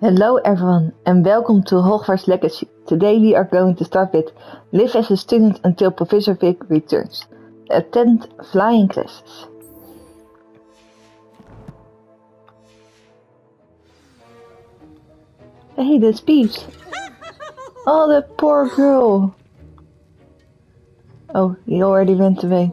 Hello everyone and welcome to Hogwarts Legacy. Today we are going to start with Live as a student until Professor Vic returns. Attend flying classes. Hey, that's Peeps. Oh, the poor girl. Oh, he already went away.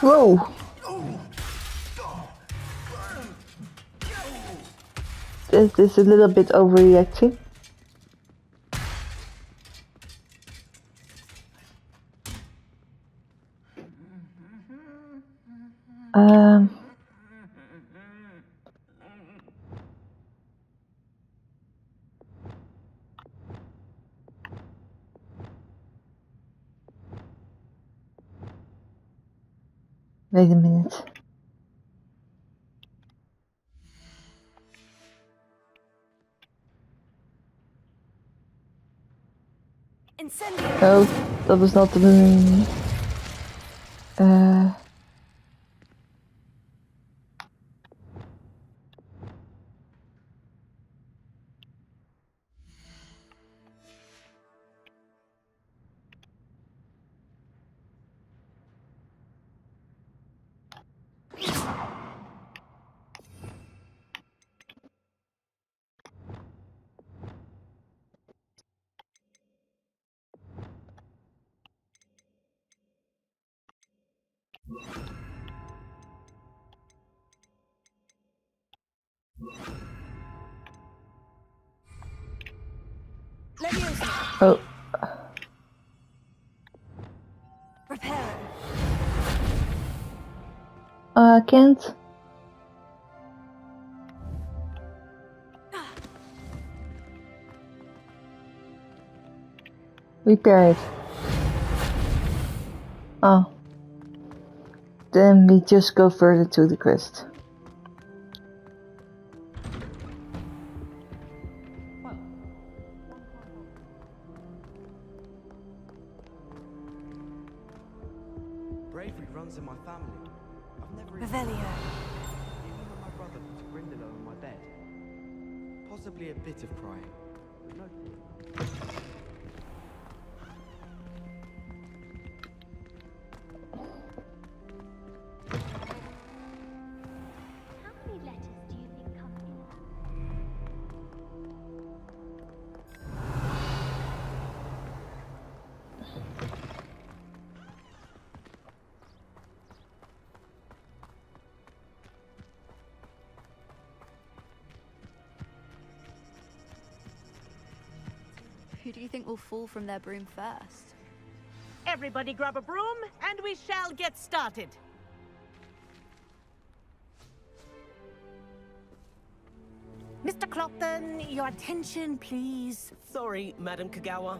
Whoa! This is a little bit overreacting. Wait a minute. Oh, dat was not the moon. Oh. Prepare. Can't. Repair it. Oh. Then we just go further to the quest. Bravery runs in my family. I've never Revelio. even when my brother put a Grindylow in my bed. Possibly a bit of crying. But no tears. How many letters do you think come in that? Who do you think will fall from their broom first? Everybody grab a broom, and we shall get started. Mr. Clopton, your attention, please. Sorry, Madam Kogawa.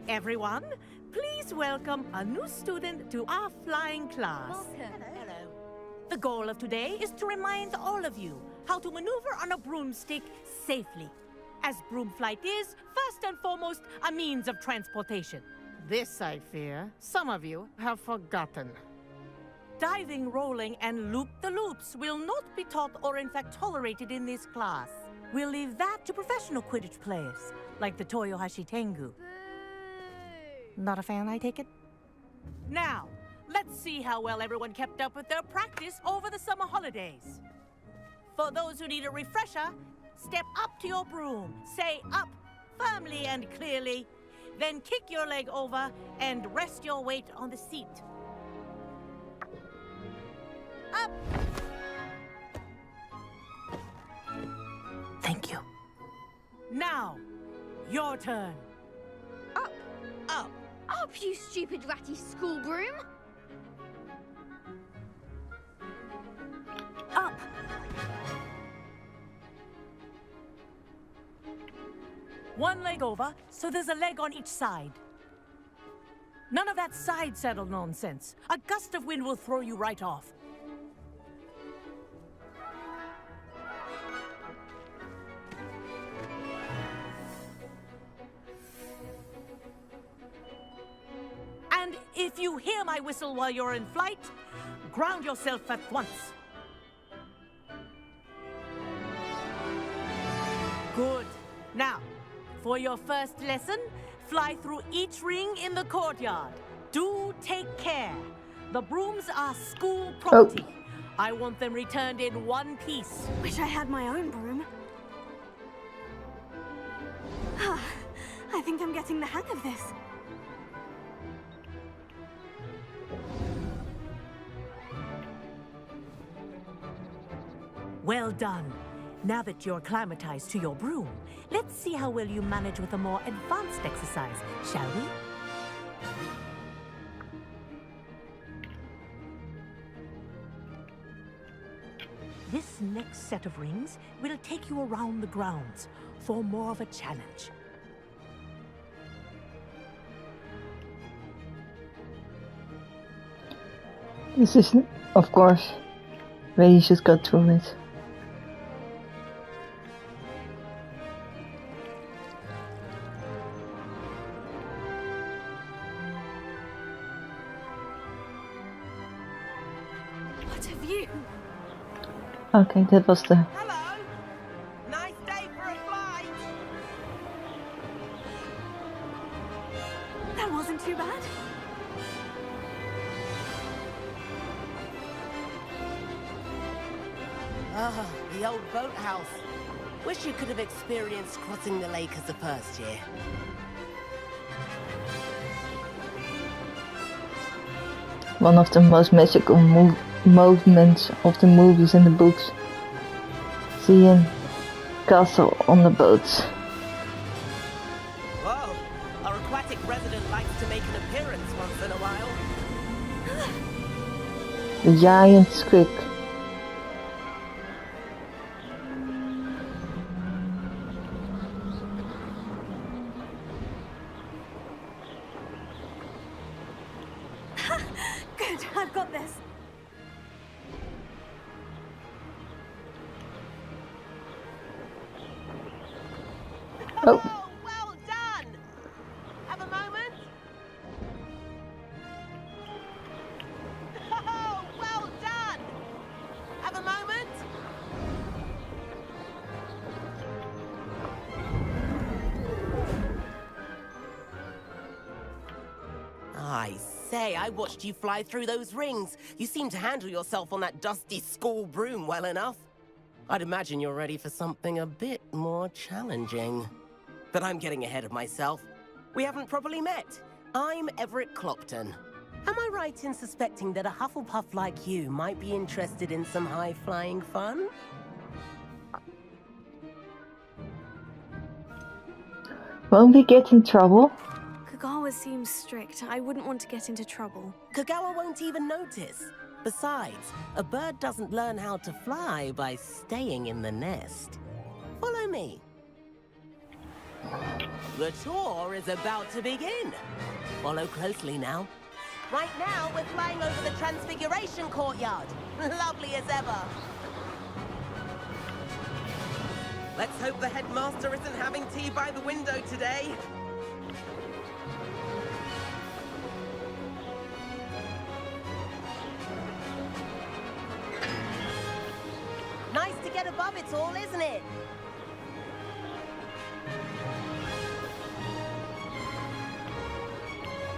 Everyone, please welcome a new student to our flying class. Welcome. Hello. The goal of today is to remind all of you how to maneuver on a broomstick safely, as broom flight is, first and foremost, a means of transportation. This, I fear, some of you have forgotten. Diving, rolling, and loop-the-loops will not be taught or in fact tolerated in this class. We'll leave that to professional Quidditch players, like the Toyohashi Tengu. Not a fan, I take it? Now, let's see how well everyone kept up with their practice over the summer holidays. For those who need a refresher, step up to your broom, say up firmly and clearly, then kick your leg over and rest your weight on the seat. Up! Thank you. Now, Now, your turn. Up! Up! Up, you stupid ratty school broom! Up. One leg over, so there's a leg on each side. None of that side saddle nonsense. A gust of wind will throw you right off. And if you hear my whistle while you're in flight, ground yourself at once. Good. Now, for your first lesson, fly through each ring in the courtyard. Do take care. The brooms are school property. I want them returned in one piece. Wish I had my own broom. I think I'm getting the hang of this. Well done. Now that you're acclimatized to your broom, let's see how well you manage with a more advanced exercise, shall we? This next set of rings will take you around the grounds for more of a challenge. This is, of course, where you should go through it. What a view! Okay, that was the... Hello! Nice day for a flight! That wasn't too bad. Ah, the old boathouse. Wish you could have experienced crossing the lake as a first year. One of the most magical movements of the movies and the books. Seeing castle on the boats. Whoa! Our aquatic resident likes to make an appearance once in a while. The giant squid. Good, I've got this. Oh. Well done! Have a moment? Oh, well done! Have a moment? I say, I watched you fly through those rings. You seem to handle yourself on that dusty school broom well enough. I'd imagine you're ready for something a bit more challenging. But I'm getting ahead of myself. We haven't properly met. I'm Everett Clopton. Am I right in suspecting that a Hufflepuff like you might be interested in some high-flying fun? Won't we get in trouble? Kogawa seems strict. I wouldn't want to get into trouble. Kogawa won't even notice. Besides, a bird doesn't learn how to fly by staying in the nest. Follow me. The tour is about to begin. Follow closely now. Right now, we're flying over the Transfiguration Courtyard. Lovely as ever. Let's hope the headmaster isn't having tea by the window today. Nice to get above it all, isn't it?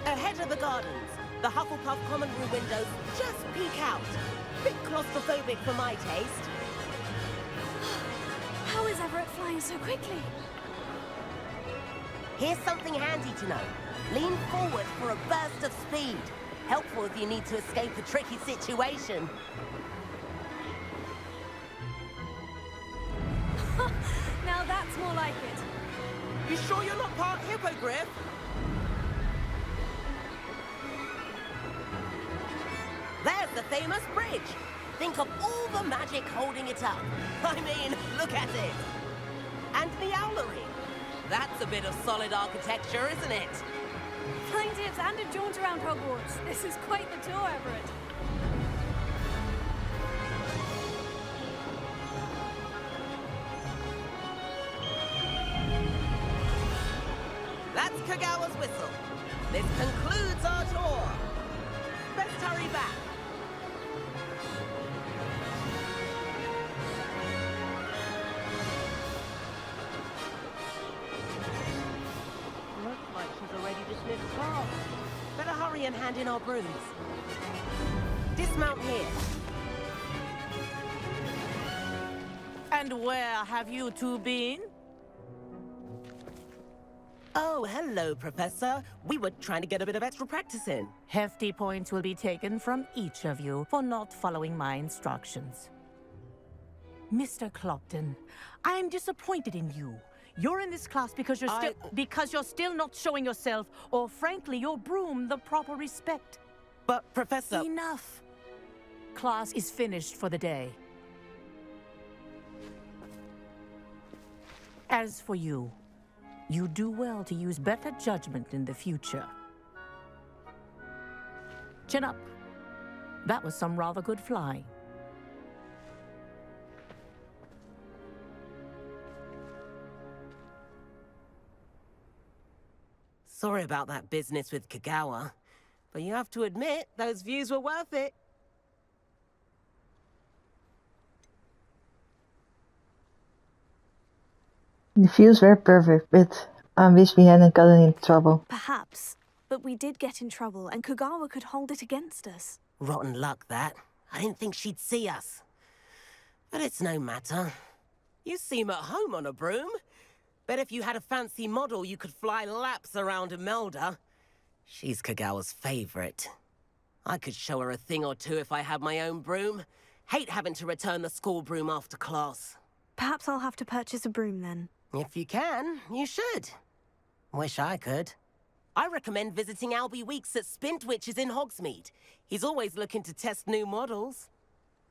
Ahead of the gardens, the Hufflepuff common room windows just peek out. Bit claustrophobic for my taste. How is Everett flying so quickly? Here's something handy to know. Lean forward for a burst of speed. Helpful if you need to escape a tricky situation. Now that's more like it. hippogriff! There's the famous bridge! Think of all the magic holding it up. I mean, look at it! And the owlery. That's a bit of solid architecture, isn't it? Flying tips and a jaunt around Hogwarts. This is quite the tour, Everett. That's Kogawa's whistle. This concludes our tour. Let's hurry back. Looks like she's already dismissed class. Better hurry and hand in our brooms. Dismount here. And where have you two been? Oh, hello, Professor. We were trying to get a bit of extra practice in. Hefty points will be taken from each of you for not following my instructions. Mr. Clopton, I'm disappointed in you. You're in this class because you're still not showing yourself, or frankly, your broom the proper respect. But, Professor... Enough. Class is finished for the day. As for you, you do well to use better judgment in the future. Chin up. That was some rather good flying. Sorry about that business with Kogawa, but you have to admit, those views were worth it. The views were perfect, but I wish we hadn't gotten into trouble. Perhaps, but we did get in trouble, and Kogawa could hold it against us. Rotten luck, that. I didn't think she'd see us. But it's no matter. You seem at home on a broom. Bet if you had a fancy model, you could fly laps around Imelda. She's Kogawa's favorite. I could show her a thing or two if I had my own broom. Hate having to return the school broom after class. Perhaps I'll have to purchase a broom then. If you can, you should. Wish I could. I recommend visiting Albie Weeks at Spintwitches in Hogsmeade. He's always looking to test new models.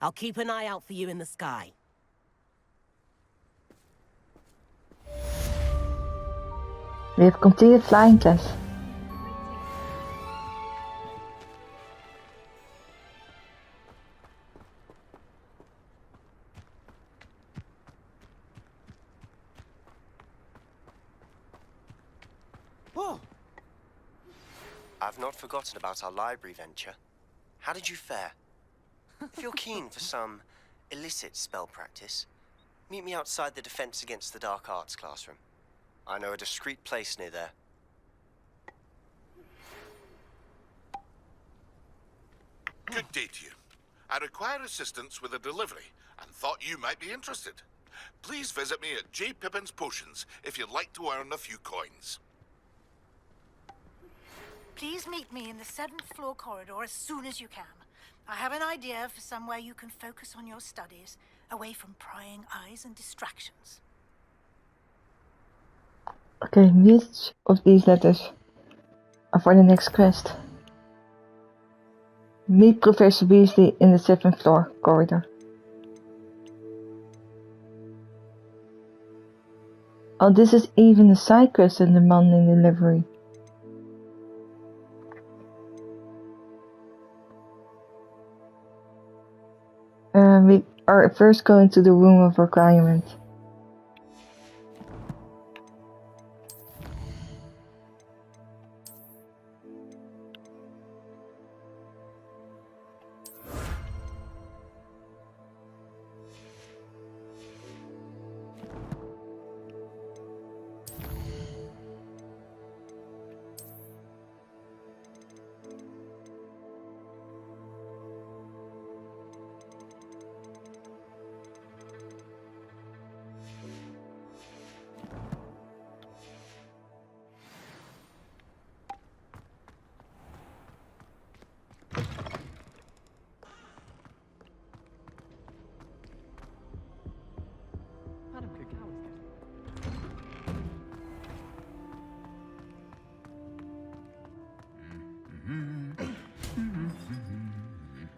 I'll keep an eye out for you in the sky. We have completed flying class. Whoa! I've not forgotten about our library venture. How did you fare? If you're keen for some illicit spell practice, meet me outside the Defense Against the Dark Arts classroom. I know a discreet place near there. Good day to you. I require assistance with a delivery and thought you might be interested. Please visit me at J. Pippin's Potions if you'd like to earn a few coins. Please meet me in the 7th floor corridor as soon as you can. I have an idea for somewhere you can focus on your studies, away from prying eyes and distractions. Okay, which of these letters are for the next quest? Meet Professor Weasley in the 7th floor corridor. Oh, this is even a side quest in the Monday delivery. We are first going to the room of requirement.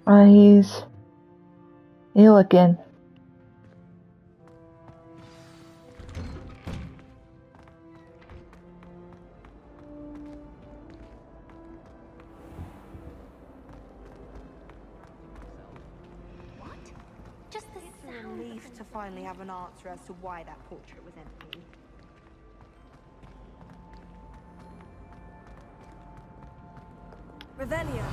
He's ill again. What? Just the It's a sound relief of to finally have an answer as to why that portrait was empty. Revelio.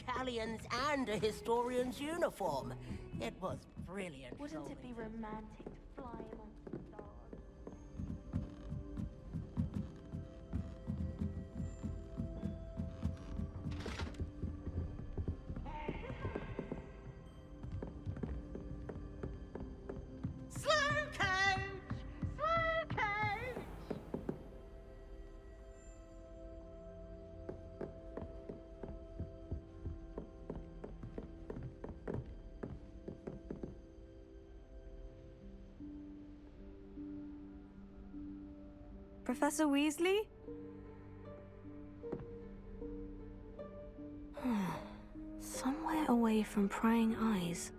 Galleons and a historian's uniform. It was brilliant. Wouldn't it be romantic to fly amongst the stars? Slow coach! Slow coach! Professor Weasley? Somewhere away from prying eyes.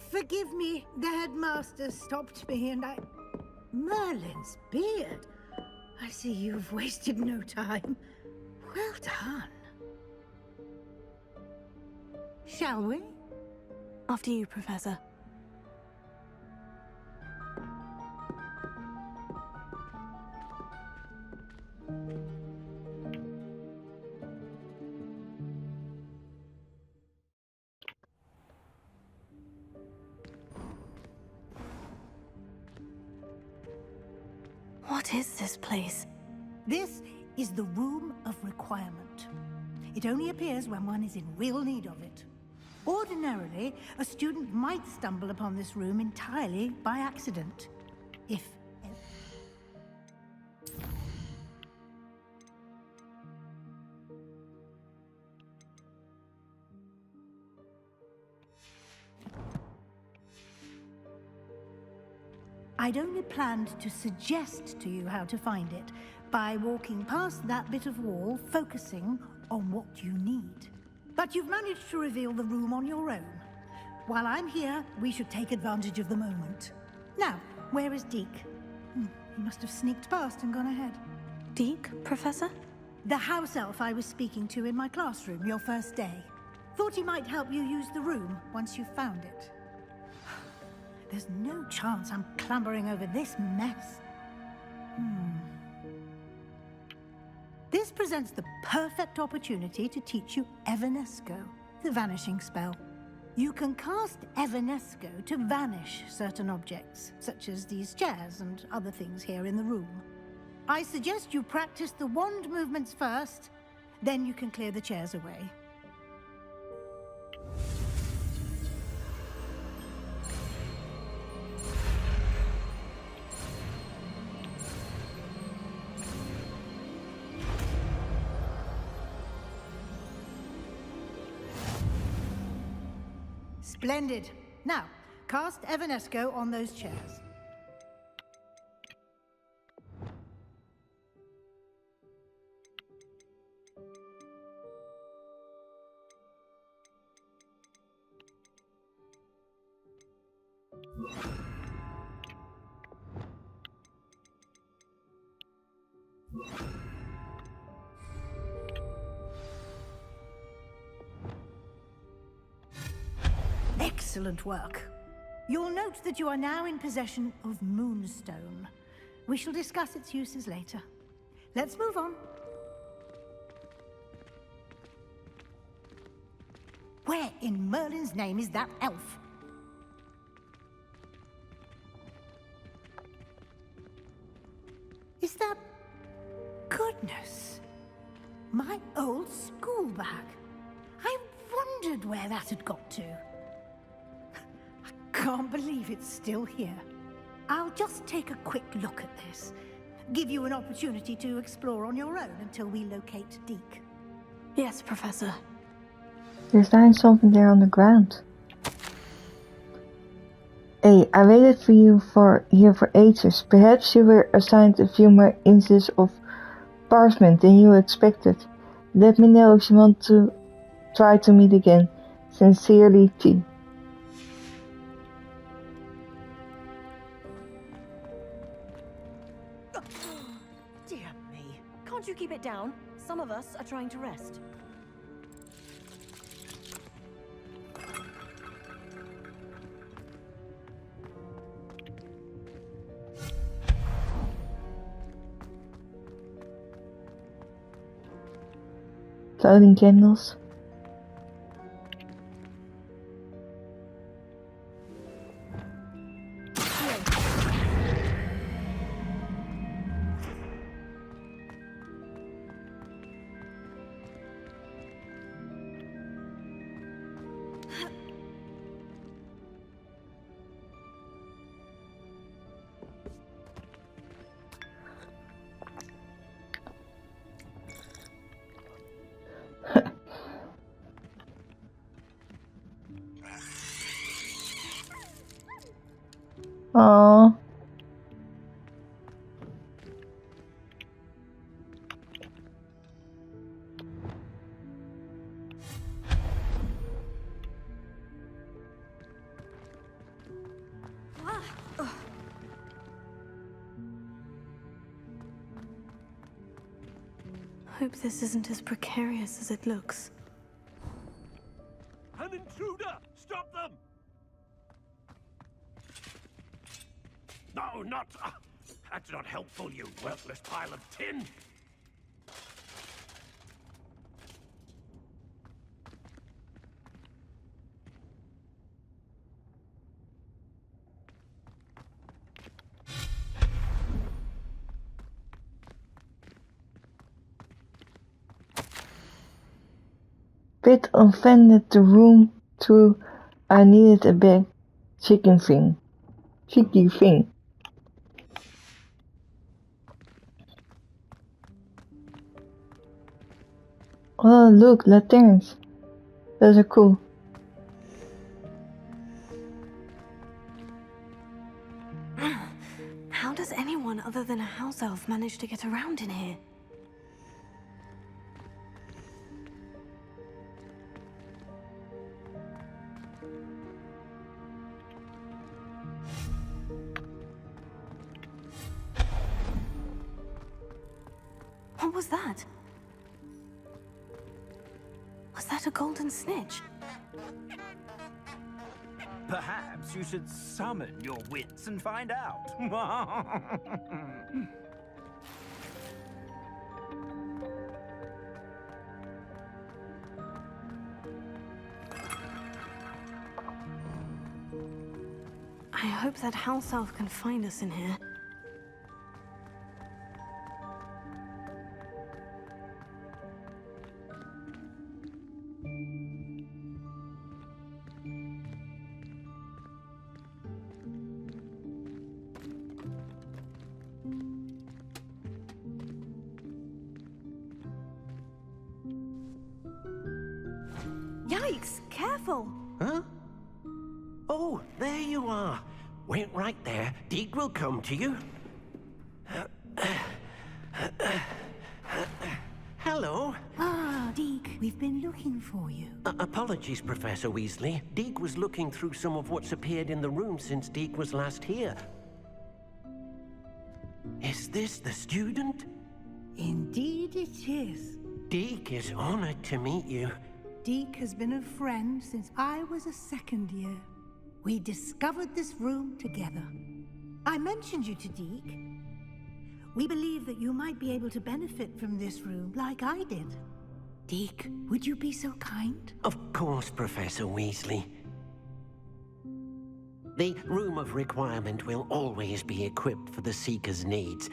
Forgive me, the headmaster stopped me and I... Merlin's beard. I see you've wasted no time. Well done. Shall we? After you, Professor. What is this place? This is the Room of Requirement. It only appears when one is in real need of it. Ordinarily, a student might stumble upon this room entirely by accident. If... I'd only planned to suggest to you how to find it by walking past that bit of wall, focusing on what you need. But you've managed to reveal the room on your own. While I'm here, we should take advantage of the moment. Now, where is Deke? He must have sneaked past and gone ahead. Deke, Professor? The house elf I was speaking to in my classroom your first day. Thought he might help you use the room once you've found it. There's no chance I'm clambering over this mess. This presents the perfect opportunity to teach you Evanesco, the vanishing spell. You can cast Evanesco to vanish certain objects, such as these chairs and other things here in the room. I suggest you practice the wand movements first, then you can clear the chairs away. Splendid. Now, cast Evanesco on those chairs. Excellent work. You'll note that you are now in possession of Moonstone. We shall discuss its uses later. Let's move on. Where in Merlin's name is that elf? Is that... Goodness. My old school bag. I wondered where that had got to. I can't believe it's still here. I'll just take a quick look at this. Give you an opportunity to explore on your own until we locate Deke. Yes, Professor. There's lying something there on the ground. Hey, I waited for you here for ages. Perhaps you were assigned a few more inches of parchment than you expected. Let me know if you want to try to meet again. Sincerely, T. Dear me. Can't you keep it down? Some of us are trying to rest. Clothing candles. Aww. Hope this isn't as precarious as it looks. An intruder! Stop them! No, not... that's not helpful, you worthless pile of tin! Bit offended the room through. I needed a big chicken thing. Cheeky thing. Oh, look, lanterns. Those are cool. How does anyone other than a house elf manage to get around in here? What was that? Was that a golden snitch? Perhaps you should summon your wits and find out. I hope that house elf can find us in here. Yikes! Careful! Huh? Oh, there you are. Wait right there. Deke will come to you. Hello. Ah, Deke, we've been looking for you. Apologies, Professor Weasley. Deke was looking through some of what's appeared in the room since Deke was last here. Is this the student? Indeed it is. Deke is honored to meet you. Deke has been a friend since I was a second year. We discovered this room together. I mentioned you to Deke. We believe that you might be able to benefit from this room like I did. Deke, would you be so kind? Of course, Professor Weasley. The Room of Requirement will always be equipped for the Seeker's needs.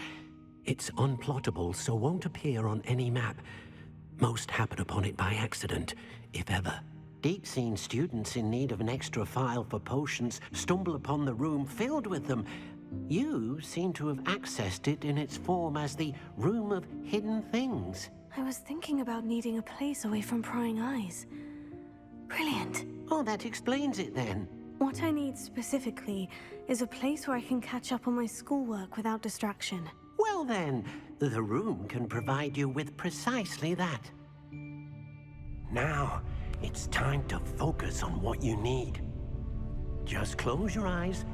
It's unplottable, so won't appear on any map. Most happen upon it by accident, if ever. Deke's seen students in need of an extra file for potions stumble upon the room filled with them. You seem to have accessed it in its form as the Room of Hidden Things. I was thinking about needing a place away from prying eyes. Brilliant. Oh, that explains it then. What I need specifically is a place where I can catch up on my schoolwork without distraction. Well then, the room can provide you with precisely that. Now, it's time to focus on what you need. Just close your eyes.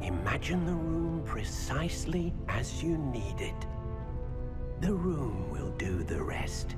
Imagine the room precisely as you need it. The room will do the rest.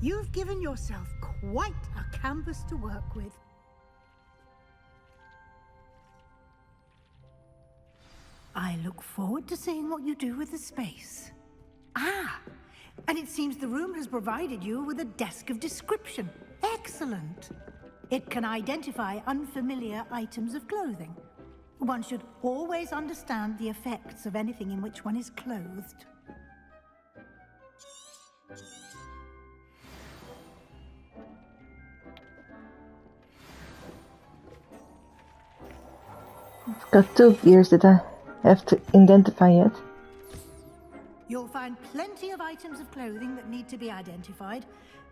You've given yourself quite a canvas to work with. I look forward to seeing what you do with the space. Ah, and it seems the room has provided you with a desk of description. Excellent. It can identify unfamiliar items of clothing. One should always understand the effects of anything in which one is clothed. I've got 2 gears that I have to identify yet. You'll find plenty of items of clothing that need to be identified.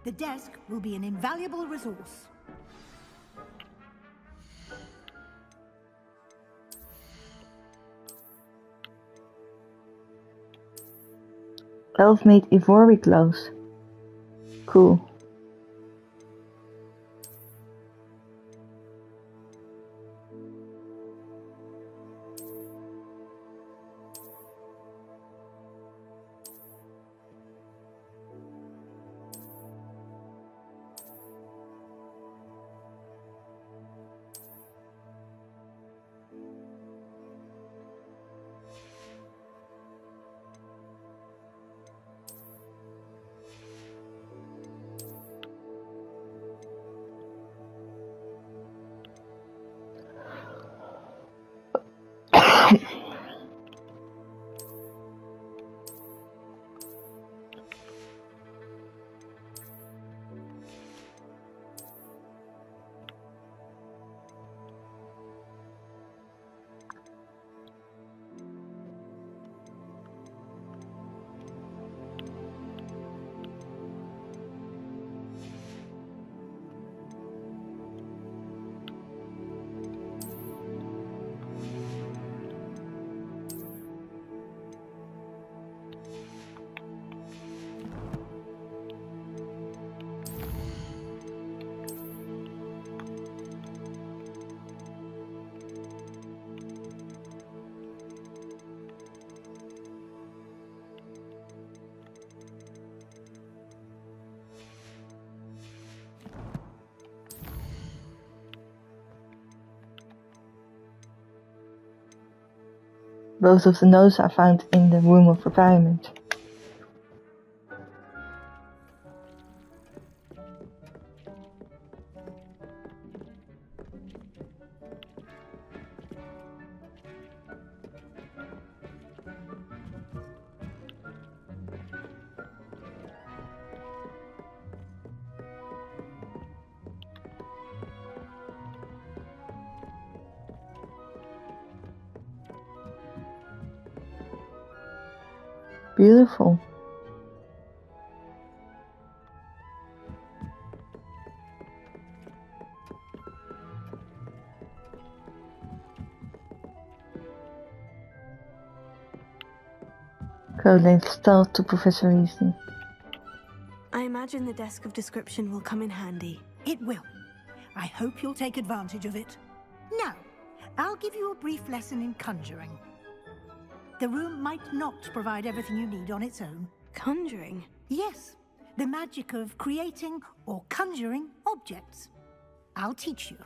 The desk will be an invaluable resource. Elf-made ivory clothes. Cool. Both of the notes are found in the Room of Requirement. Beautiful. Crowley's talk to Professor Weasley. I imagine the desk of description will come in handy. It will. I hope you'll take advantage of it. Now, I'll give you a brief lesson in conjuring. The room might not provide everything you need on its own. Conjuring? Yes, the magic of creating or conjuring objects. I'll teach you.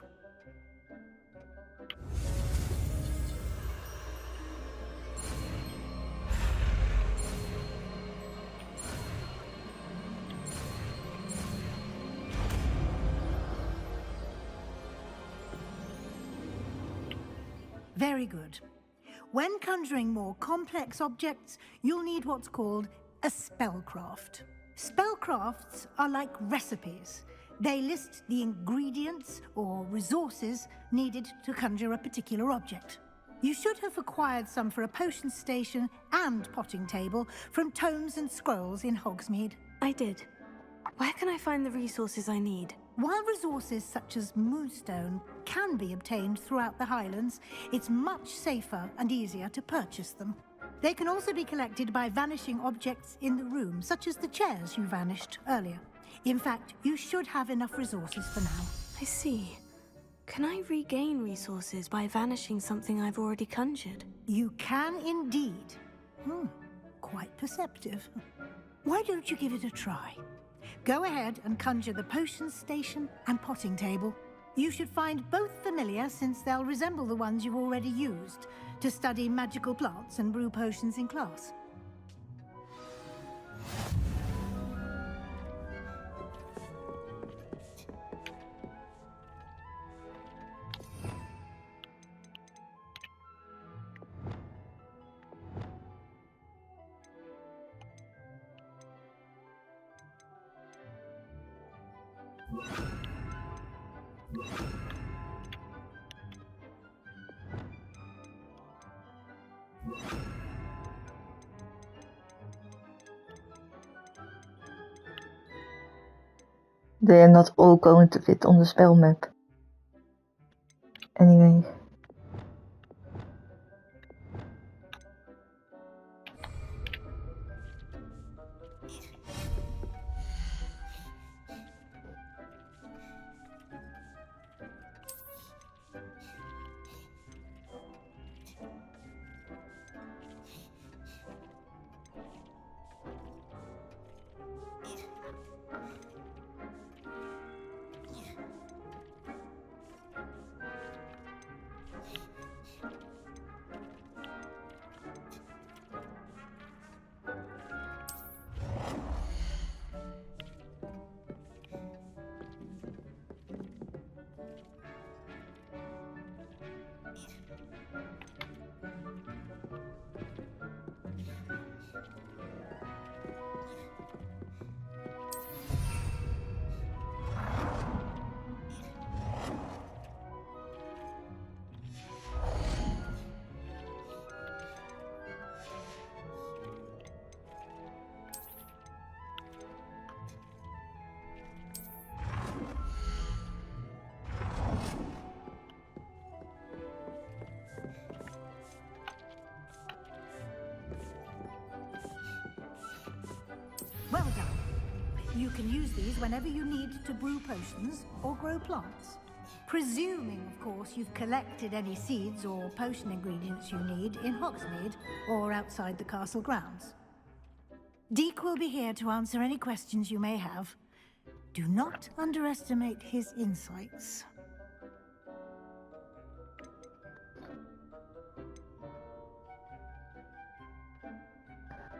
Very good. When conjuring more complex objects, you'll need what's called a spellcraft. Spellcrafts are like recipes. They list the ingredients or resources needed to conjure a particular object. You should have acquired some for a potion station and potting table from tomes and scrolls in Hogsmeade. I did. Where can I find the resources I need? While resources such as moonstone can be obtained throughout the Highlands, it's much safer and easier to purchase them. They can also be collected by vanishing objects in the room, such as the chairs you vanished earlier. In fact, you should have enough resources for now. I see. Can I regain resources by vanishing something I've already conjured? You can indeed. Quite perceptive. Why don't you give it a try? Go ahead and conjure the potion station and potting table. You should find both familiar, since they'll resemble the ones you've already used to study magical plants and brew potions in class. They are not all going to fit on the spell map. Anyway. Well done. You can use these whenever you need to brew potions or grow plants. Presuming, of course, you've collected any seeds or potion ingredients you need in Hogsmeade or outside the castle grounds. Deek will be here to answer any questions you may have. Do not underestimate his insights.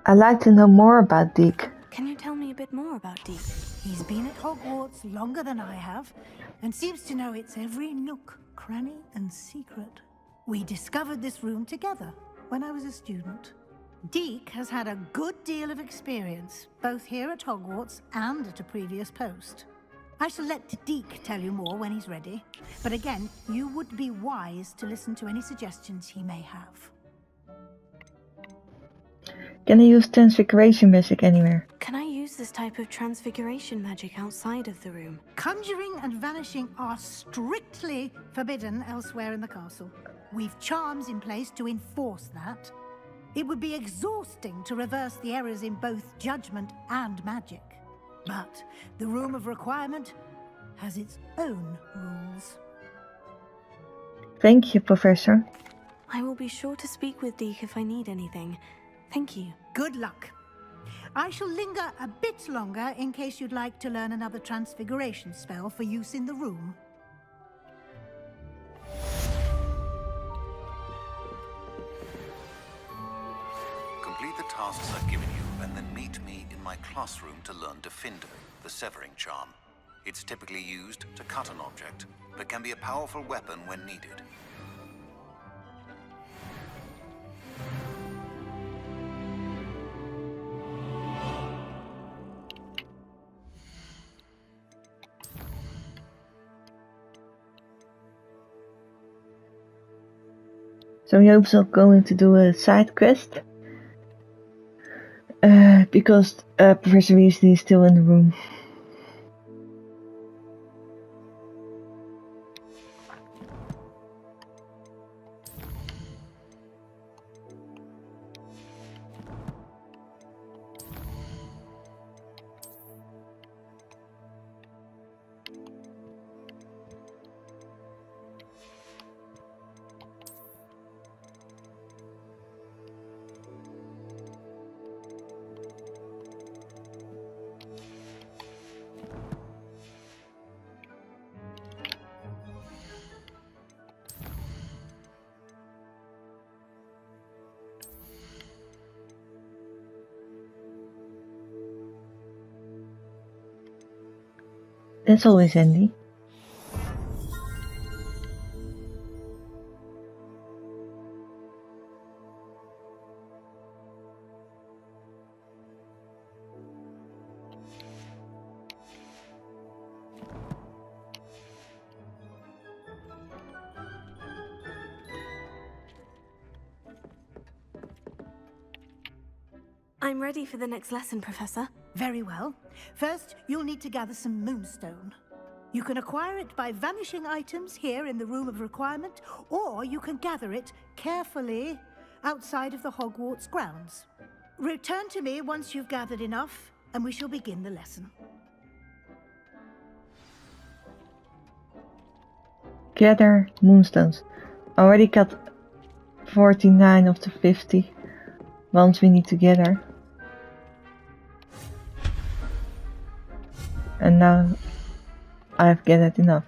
I'd like to know more about Deek. Can you tell me a bit more about Deek? He's been at Hogwarts longer than I have, and seems to know its every nook, cranny, and secret. We discovered this room together when I was a student. Deek has had a good deal of experience, both here at Hogwarts and at a previous post. I shall let Deek tell you more when he's ready, but again, you would be wise to listen to any suggestions he may have. Can I use transfiguration magic anywhere? Can I use this type of transfiguration magic outside of the room? Conjuring and vanishing are strictly forbidden elsewhere in the castle. We've charms in place to enforce that. It would be exhausting to reverse the errors in both judgment and magic. But the Room of Requirement has its own rules. Thank you, Professor. I will be sure to speak with Deke if I need anything. Thank you. Good luck. I shall linger a bit longer in case you'd like to learn another transfiguration spell for use in the room. Complete the tasks I've given you, and then meet me in my classroom to learn Defender, the severing charm. It's typically used to cut an object, but can be a powerful weapon when needed. So we're also going to do a side quest. Because Professor Weasley is still in the room. That's always handy. I'm ready for the next lesson, Professor. Very well. First, you'll need to gather some moonstone. You can acquire it by vanishing items here in the Room of Requirement, or you can gather it carefully outside of the Hogwarts grounds. Return to me once you've gathered enough, and we shall begin the lesson. Gather moonstones. Already got 49 of the 50 ones we need to gather. And now I've gathered enough.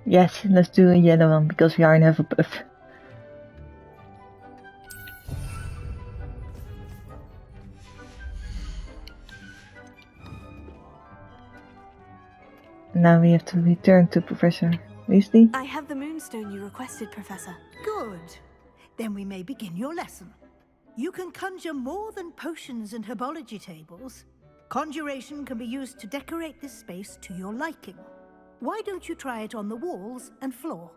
Yes, let's do a yellow one because we are in Hufflepuff. Now we have to return to Professor Weasley. I have the moonstone you requested, Professor. Good. Then we may begin your lesson. You can conjure more than potions and herbology tables. Conjuration can be used to decorate this space to your liking. Why don't you try it on the walls and floor?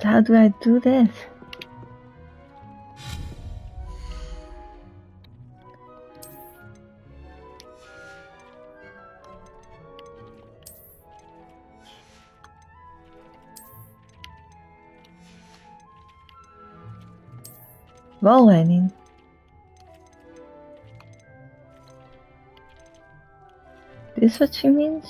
how do I do that? Wall hanging. This what she means?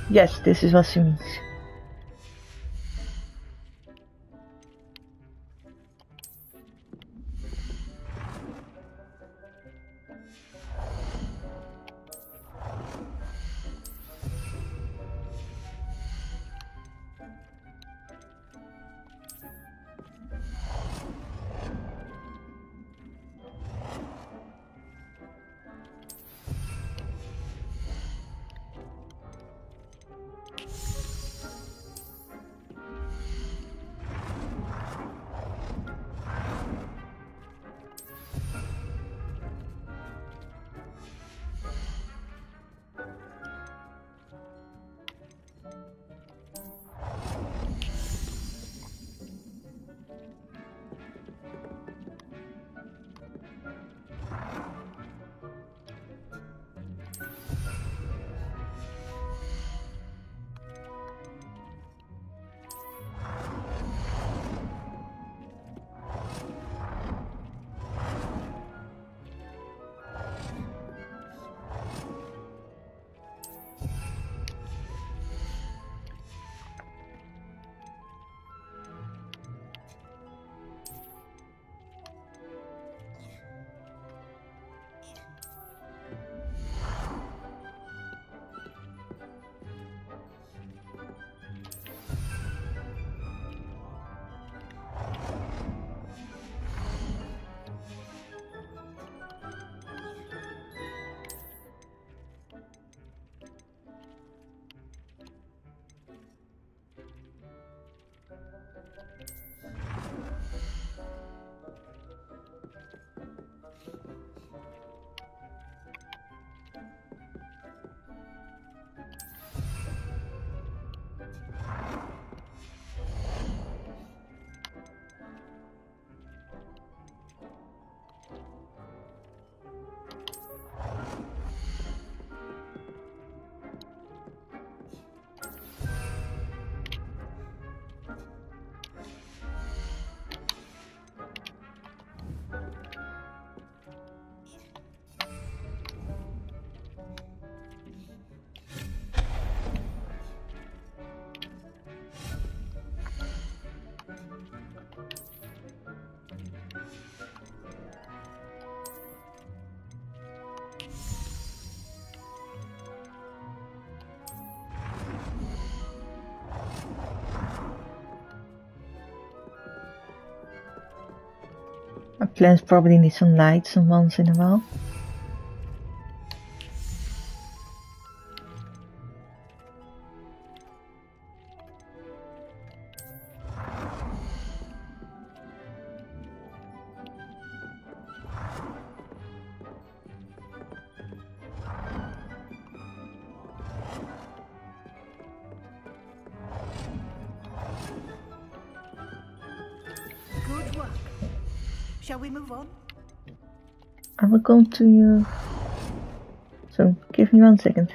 Yes, this is what she means. My plants probably need some light some once in a while. Good work. Shall we move on? I will come to you. So give me 1 second.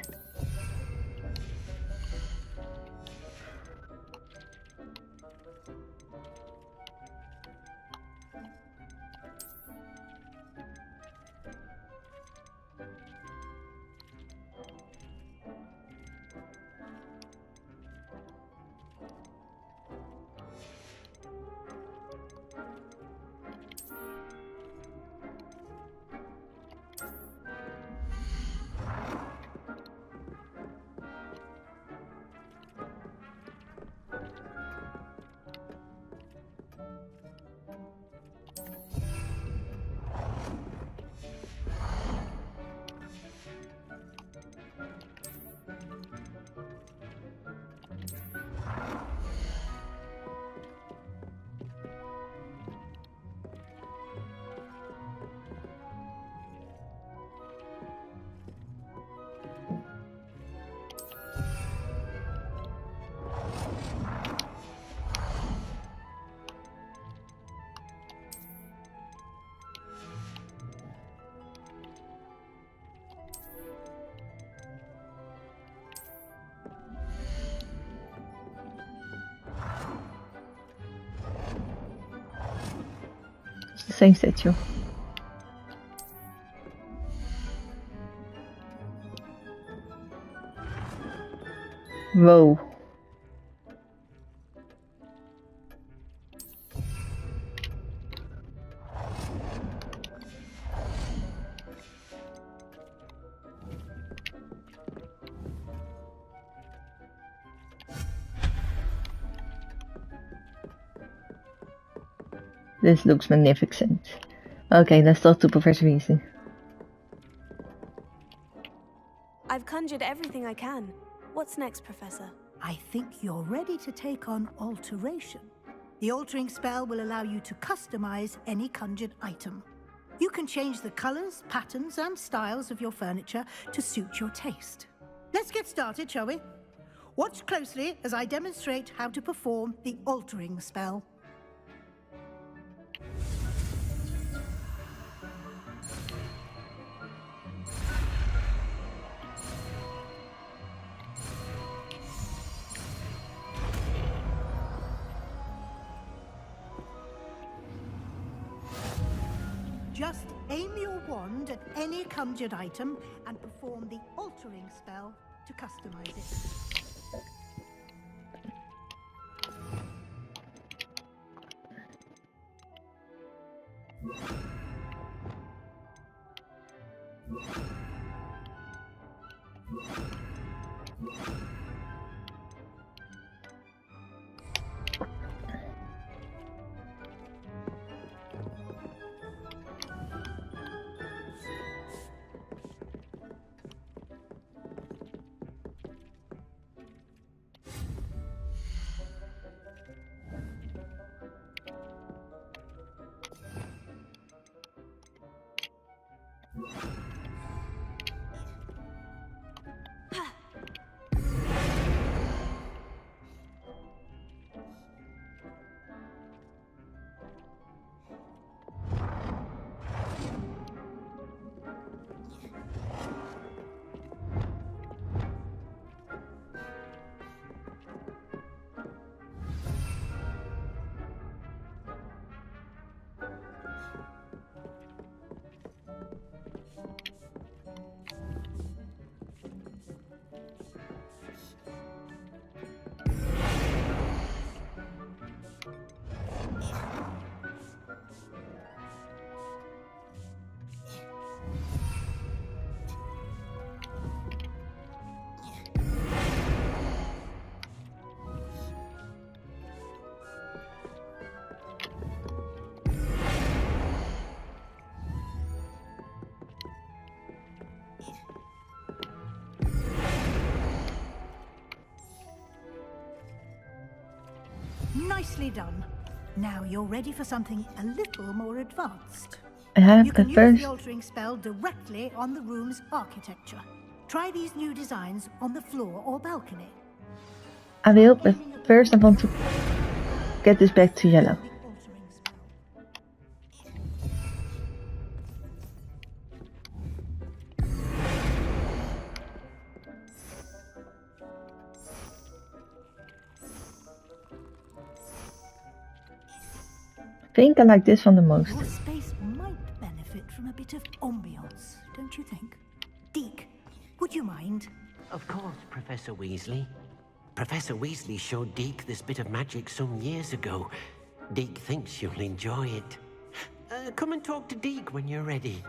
It's the same statue. Whoa. This looks magnificent. Okay, let's talk to Professor Weasley. I've conjured everything I can. What's next, Professor? I think you're ready to take on alteration. The altering spell will allow you to customize any conjured item. You can change the colors, patterns, and styles of your furniture to suit your taste. Let's get started, shall we? Watch closely as I demonstrate how to perform the altering spell. Just aim your wand at any conjured item and perform the altering spell to customize it. Nicely done. Now you're ready for something a little more advanced. You can use the altering spell directly on the room's architecture. Try these new designs on the floor or balcony. I will, but first I want to get this back to yellow. I think I like this one the most. Your space might benefit from a bit of ambiance, don't you think? Deke, would you mind? Of course, Professor Weasley. Professor Weasley showed Deke this bit of magic some years ago. Deke thinks you'll enjoy it. Come and talk to Deke when you're ready.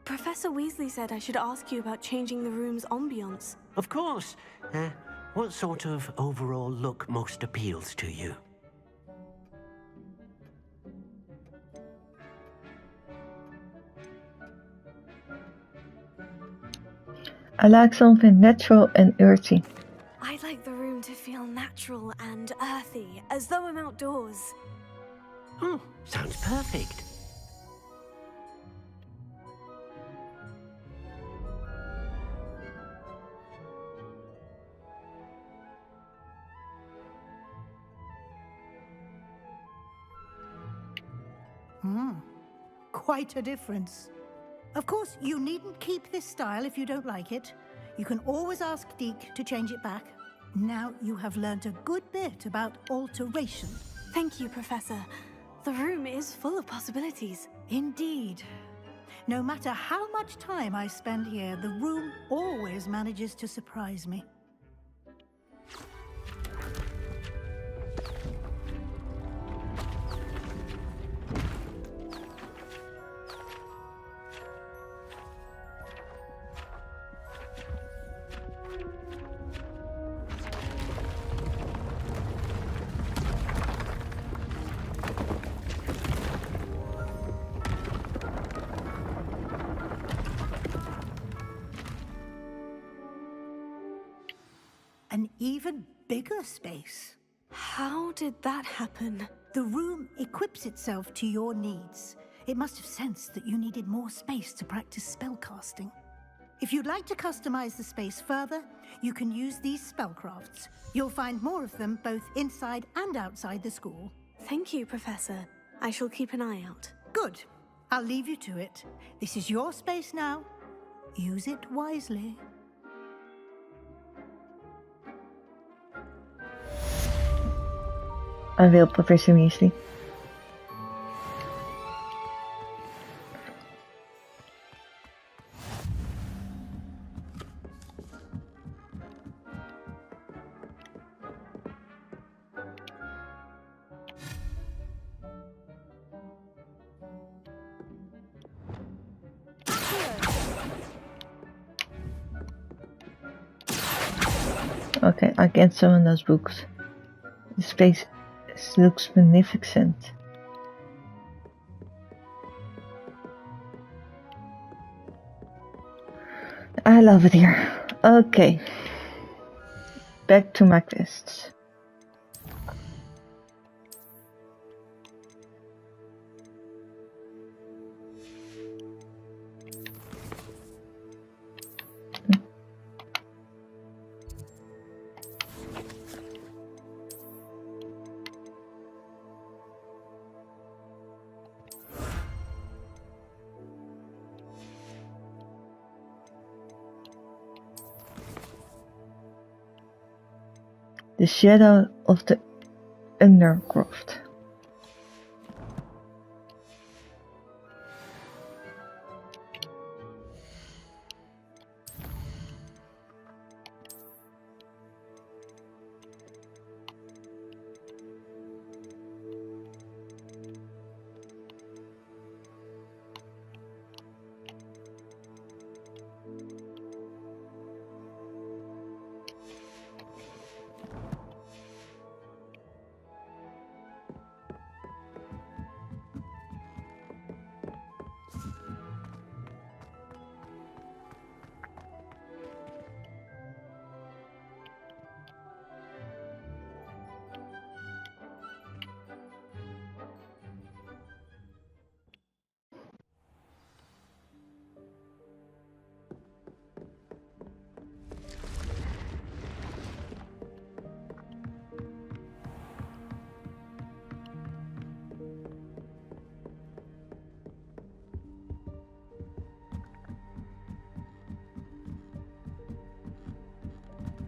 Professor Weasley said I should ask you about changing the room's ambiance. Of course. What sort of overall look most appeals to you? I like something natural and earthy. I'd like the room to feel natural and earthy, as though I'm outdoors. Oh, sounds perfect. Quite a difference. Of course, you needn't keep this style if you don't like it. You can always ask Deke to change it back. Now you have learnt a good bit about alteration. Thank you, Professor. The room is full of possibilities. Indeed. No matter how much time I spend here, the room always manages to surprise me. An even bigger space. How did that happen? The room equips itself to your needs. It must have sensed that you needed more space to practice spellcasting. If you'd like to customize the space further, you can use these spellcrafts. You'll find more of them both inside and outside the school. Thank you, Professor. I shall keep an eye out. Good. I'll leave you to it. This is your space now. Use it wisely. I will, Professor Weasley. Okay, I can summon those books. The space looks magnificent. I love it here. Okay, back to my quests. The Shadow of the Undercroft.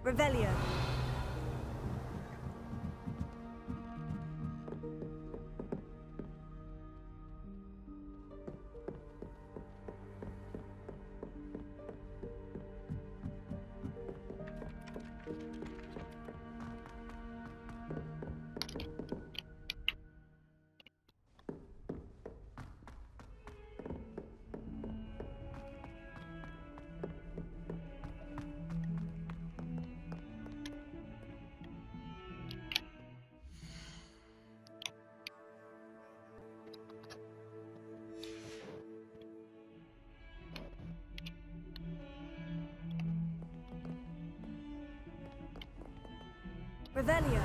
Revelio. Revelio.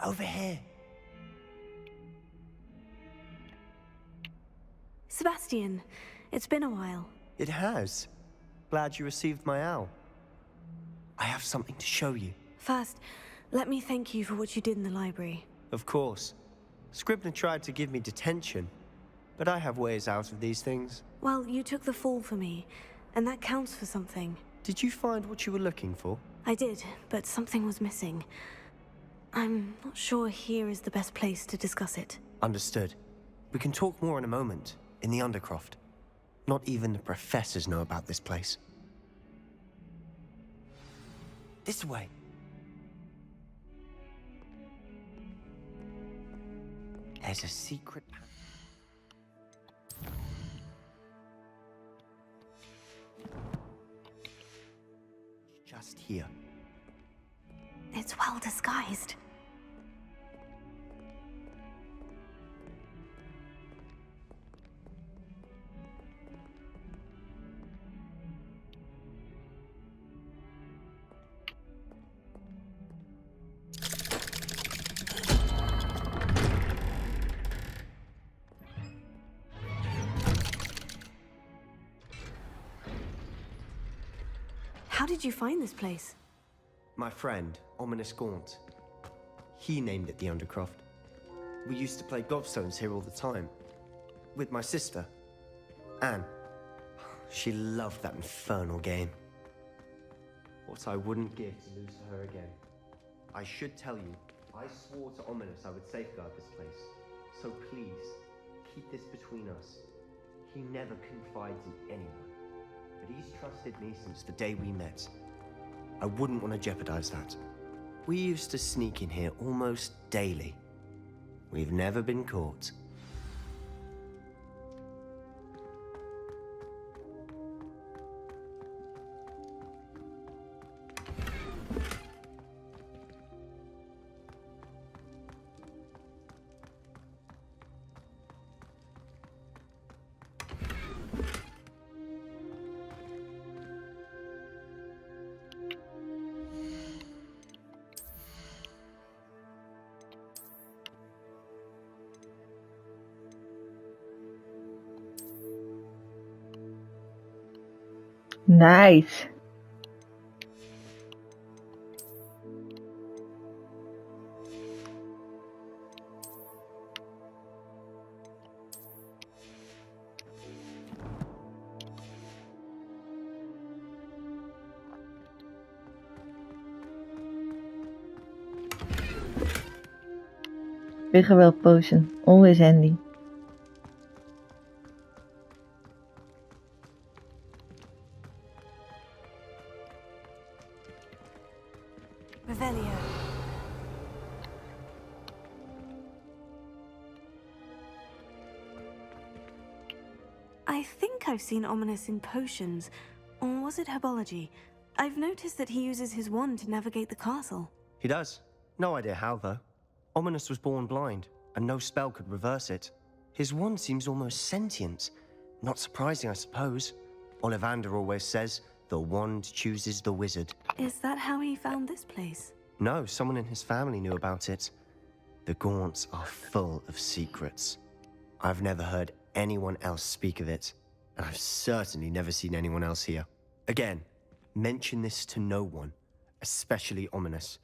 Over here. Sebastian, it's been a while. It has. Glad you received my owl. I have something to show you. First, let me thank you for what you did in the library. Of course. Scribner tried to give me detention, but I have ways out of these things. Well, you took the fall for me, and that counts for something. Did you find what you were looking for? I did, but something was missing. I'm not sure here is the best place to discuss it. Understood. We can talk more in a moment, in the Undercroft. Not even the professors know about this place. This way. There's a secret path. Just here. It's well disguised. How did you find this place? My friend, Ominous Gaunt. He named it the Undercroft. We used to play gobstones here all the time. With my sister, Anne. She loved that infernal game. What I wouldn't give to lose her again. I should tell you, I swore to Ominous I would safeguard this place. So please, keep this between us. He never confides in anyone. But he's trusted me since the day we met. I wouldn't want to jeopardize that. We used to sneak in here almost daily. We've never been caught. Nice. Bigger well potion, always handy. Revelio. I think I've seen Ominous in potions, or was it herbology? I've noticed that he uses his wand to navigate the castle. He does. No idea how, though. Ominous was born blind, and no spell could reverse it. His wand seems almost sentient. Not surprising, I suppose. Ollivander always says, the wand chooses the wizard. Is that how he found this place? No, someone in his family knew about it. The Gaunts are full of secrets. I've never heard anyone else speak of it, and I've certainly never seen anyone else here. Again, mention this to no one, especially Ominous.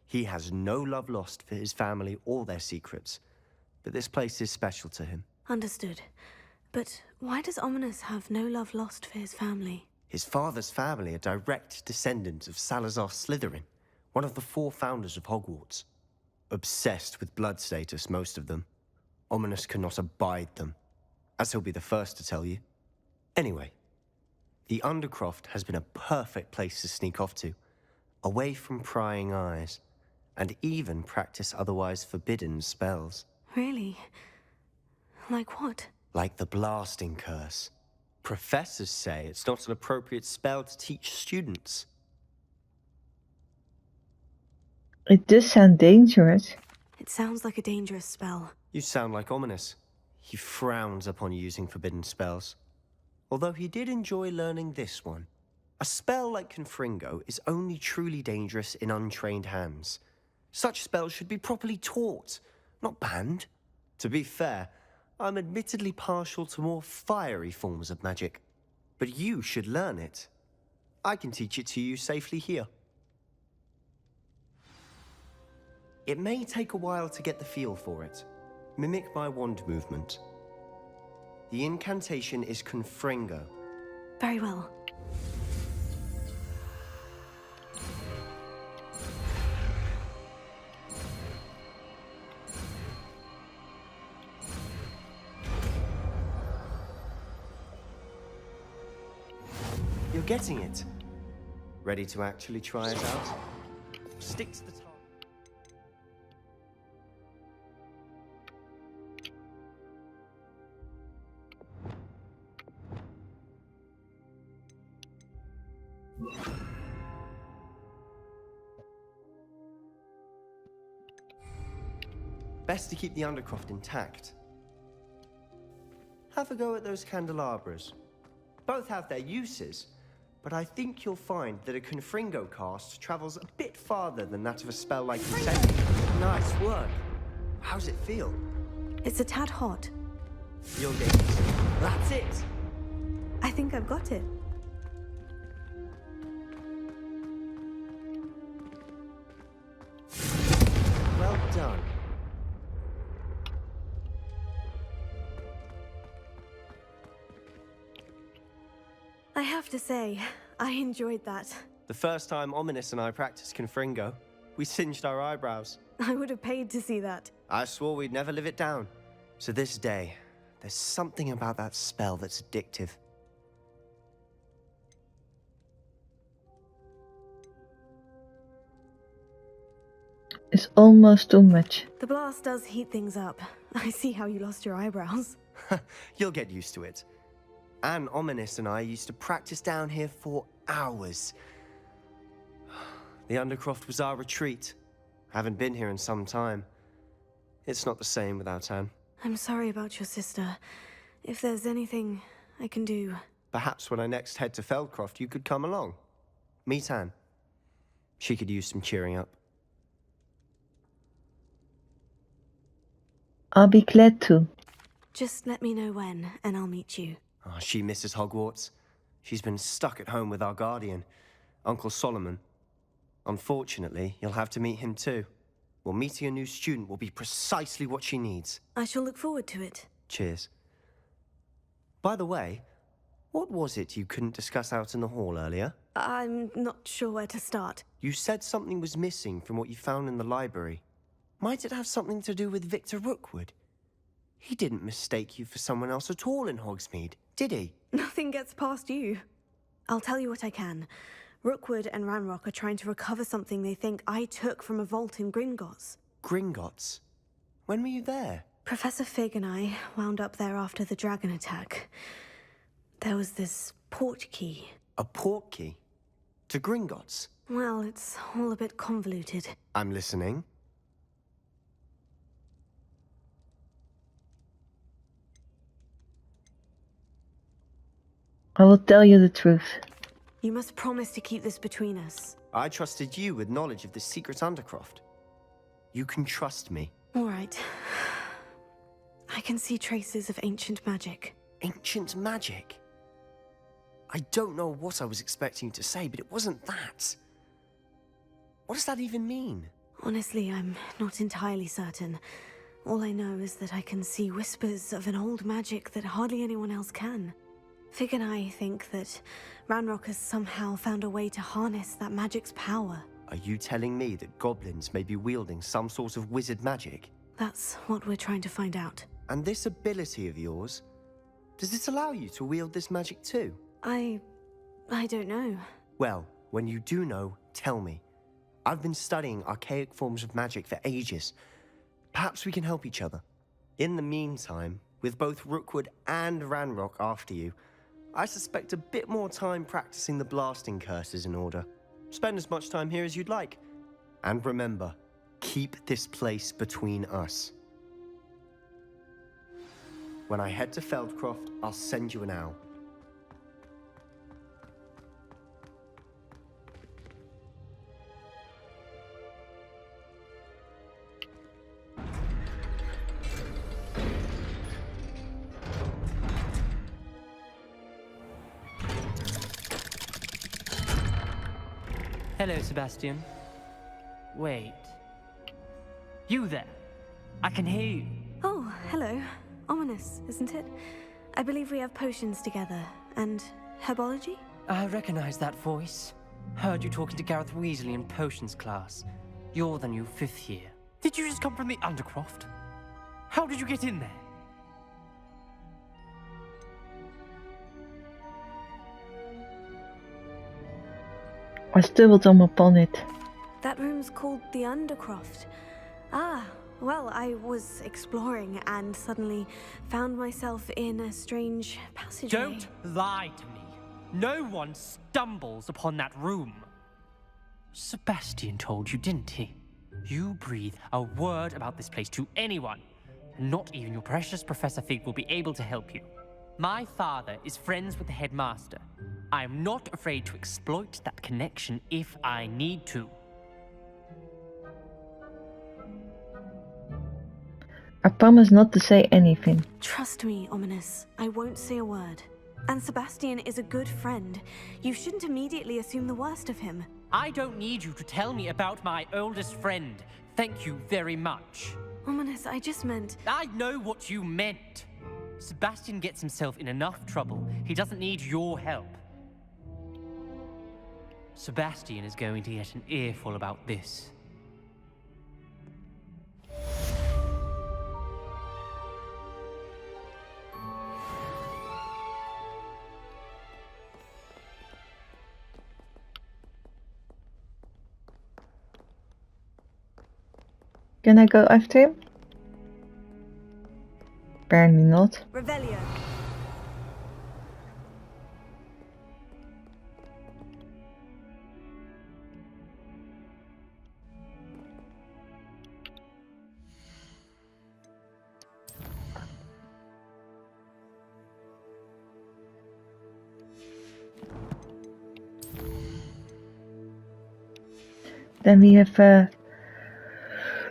He has no love lost for his family or their secrets, but this place is special to him. Understood. But why does Ominous have no love lost for his family? His father's family are direct descendants of Salazar Slytherin, one of the 4 founders of Hogwarts. Obsessed with blood status, most of them. Ominous cannot abide them, as he'll be the first to tell you. Anyway, the Undercroft has been a perfect place to sneak off to, away from prying eyes, and even practice otherwise forbidden spells. Really? Like what? Like the blasting curse. Professors say it's not an appropriate spell to teach students. It does sound dangerous. It sounds like a dangerous spell. You sound like Ominous. He frowns upon using forbidden spells. Although he did enjoy learning this one. A spell like Confringo is only truly dangerous in untrained hands. Such spells should be properly taught, not banned. To be fair, I'm admittedly partial to more fiery forms of magic. But you should learn it. I can teach it to you safely here. It may take a while to get the feel for it. Mimic my wand movement. The incantation is Confringo. Very well. You're getting it. Ready to actually try it out? Stick to the target. Best to keep the Undercroft intact. Have a go at those candelabras. Both have their uses, but I think you'll find that a Confringo cast travels a bit farther than that of a spell like Incendiary. Nice work. How's it feel? It's a tad hot. You'll get it. That's it. I think I've got it. Well done. I have to say, I enjoyed that. The first time Ominous and I practiced Confringo, we singed our eyebrows. I would have paid to see that. I swore we'd never live it down. To this day, there's something about that spell that's addictive. It's almost too much. The blast does heat things up. I see how you lost your eyebrows. You'll get used to it. Anne, Ominous, and I used to practice down here for hours. The Undercroft was our retreat. Haven't been here in some time. It's not the same without Anne. I'm sorry about your sister. If there's anything I can do... Perhaps when I next head to Feldcroft, you could come along. Meet Anne. She could use some cheering up. I'll be glad to. Just let me know when, and I'll meet you. Oh, she misses Hogwarts. She's been stuck at home with our guardian, Uncle Solomon. Unfortunately, you'll have to meet him too. Well, meeting a new student will be precisely what she needs. I shall look forward to it. Cheers. By the way, what was it you couldn't discuss out in the hall earlier? I'm not sure where to start. You said something was missing from what you found in the library. Might it have something to do with Victor Rookwood? He didn't mistake you for someone else at all in Hogsmeade, did he? Nothing gets past you. I'll tell you what I can. Rookwood and Ranrock are trying to recover something they think I took from a vault in Gringotts. Gringotts? When were you there? Professor Fig and I wound up there after the dragon attack. There was this port key. A port key? To Gringotts? Well, it's all a bit convoluted. I'm listening. I will tell you the truth. You must promise to keep this between us. I trusted you with knowledge of the secret Undercroft. You can trust me. All right. I can see traces of ancient magic. Ancient magic? I don't know what I was expecting to say, but it wasn't that. What does that even mean? Honestly, I'm not entirely certain. All I know is that I can see whispers of an old magic that hardly anyone else can. Fig and I think that Ranrock has somehow found a way to harness that magic's power. Are you telling me that goblins may be wielding some sort of wizard magic? That's what we're trying to find out. And this ability of yours, does it allow you to wield this magic too? I don't know. Well, when you do know, tell me. I've been studying archaic forms of magic for ages. Perhaps we can help each other. In the meantime, with both Rookwood and Ranrock after you, I suspect a bit more time practicing the blasting curse is in order. Spend as much time here as you'd like. And remember, keep this place between us. When I head to Feldcroft, I'll send you an owl. Hello, Sebastian. Wait. You there? I can hear you. Oh, hello. Ominous, isn't it? I believe we have potions together. And herbology? I recognize that voice. Heard you talking to Gareth Weasley in potions class. You're the new 5th year. Did you just come from the Undercroft? How did you get in there? I stumbled upon it. That room's called the Undercroft. Ah, well, I was exploring and suddenly found myself in a strange passageway. Don't lie to me. No one stumbles upon that room. Sebastian told you, didn't he? You breathe a word about this place to anyone, and not even your precious Professor Fig will be able to help you. My father is friends with the headmaster. I am not afraid to exploit that connection if I need to. I promise not to say anything. Trust me, Ominous. I won't say a word. And Sebastian is a good friend. You shouldn't immediately assume the worst of him. I don't need you to tell me about my oldest friend. Thank you very much. Ominous, I just meant... I know what you meant. Sebastian gets himself in enough trouble. He doesn't need your help. Sebastian is going to get an earful about this. Can I go after him? Apparently not. Revelio. Then we have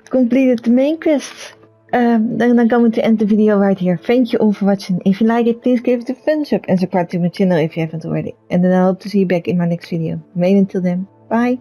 completed the main quest. Then I'm going to end the video right here. Thank you all for watching. If you like it, please give it a thumbs up and subscribe to my channel if you haven't already. And then I hope to see you back in my next video. Until then, bye!